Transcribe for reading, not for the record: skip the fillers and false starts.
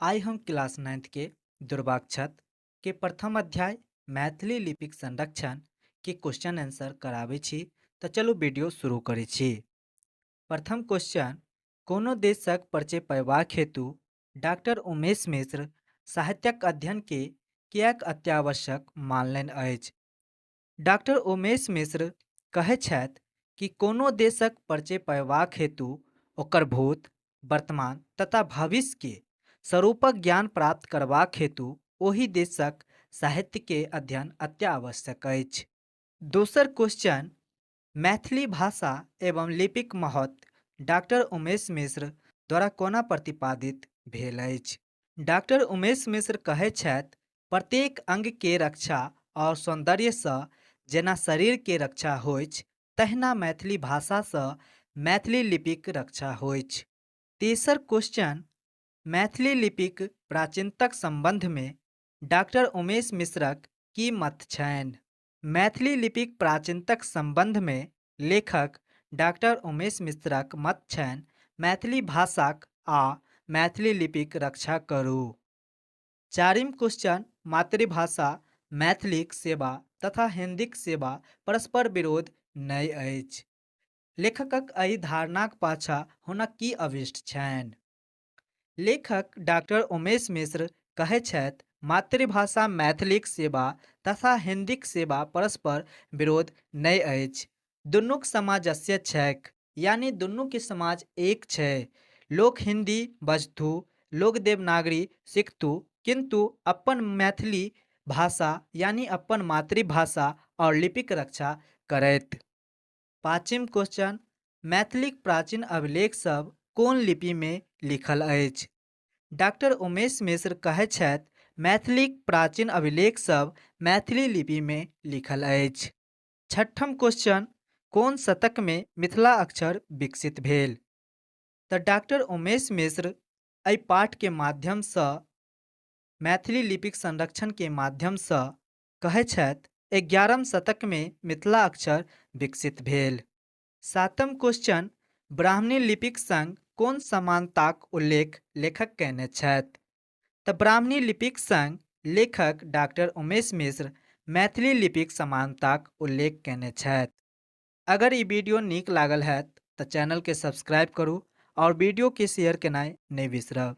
आइ हम क्लास 9 के दुर्वाक्षत के प्रथम अध्याय मैथिली लिपिक संरक्षण के क्वेश्चन आंसर कराबै छी। तऽ चलू वीडियो शुरू करै छी। प्रथम क्वेश्चन, कोनो देशक परिचय पयबाक हेतु डॉक्टर उमेश मिश्र साहित्यक अध्ययन के किएक अत्यावश्यक मानलनि अछि? डॉक्टर उमेश मिश्र कहै छथि कि कोनो देशक परिचय पयबाक हेतु ओकर भूत, वर्तमान तथा भविष्य के स्वरूपक ज्ञान प्राप्त करबाक हेतु ओहि देशक साहित्य के अध्ययन अत्यावश्यक अछि। दोसर क्वेश्चन, मैथिली भाषा एवं लिपिक महत्व डॉक्टर उमेश मिश्र द्वारा कोना प्रतिपादित भेल अछि? डॉक्टर उमेश मिश्र कहै छथि, प्रत्येक अंग के रक्षा और सौंदर्य सँ जेना शरीर के रक्षा होइछ, तहिना मैथिली भाषा सँ मैथिली लिपिक रक्षा होइछ। तेसर क्वेश्चन, मैथिली लिपिक प्राचीनतक संबंध में डॉक्टर उमेश मिश्रक की मत छनि? मैथिली लिपिक प्राचीनतक संबंध में लेखक डॉक्टर उमेश मिश्रक मत छनि, मैथिली भाषाक आ मैथिली लिपिक रक्षा करू। चारिम क्वेश्चन, मातृभाषा मैथिलीक सेवा तथा हिंदीक सेवा परस्पर विरोध नहि अछि। लेखकक एहि धारणाक पाछा हुनक की अभिष्ट छनि? लेखक डॉक्टर उमेश मिश्र कहै छथि, मातृभाषा मैथिलीक सेवा तथा हिंदीक सेवा परस्पर विरोध नहि अछि। दुनूक सामंजस्य छैक, यानी दुनू के समाज एक छै। लोक हिंदी बजथु, लोक देवनागरी सीखतु, किंतु अपन मैथिली भाषा यानी अपन मातृभाषा और लिपिक रक्षा करैत। पाँचम क्वेश्चन, मैथिलीक प्राचीन अभिलेख सब कोन लिपि में लिखल अछि? डॉक्टर उमेश मिश्र कहै छथि, मैथिलीक प्राचीन अभिलेख सब मैथिली लिपि में लिखल अछि। छठम क्वेश्चन, कोन शतक में मिथिला अक्षर विकसित भेल? तऽ डॉक्टर उमेश मिश्र एहि पाठ के माध्यम सँ मैथिली लिपिक संरक्षण के माध्यम सँ कहै छथि, 11वीं शतक में मिथिला अक्षर विकसित भेल। सातम क्वेश्चन, ब्राह्मणी लिपिक संग कोन समानताक उल्लेख लेखक कयने छथि? तऽ ब्राह्मणी लिपिक संग लेखक डॉक्टर उमेश मिश्र मैथिली लिपिक समानताक उल्लेख कयने छथि। अगर ई वीडियो नीक लागल हैत तऽ चैनल के सब्सक्राइब करू और वीडियो के शेयर केनाइ नहि बिसरब।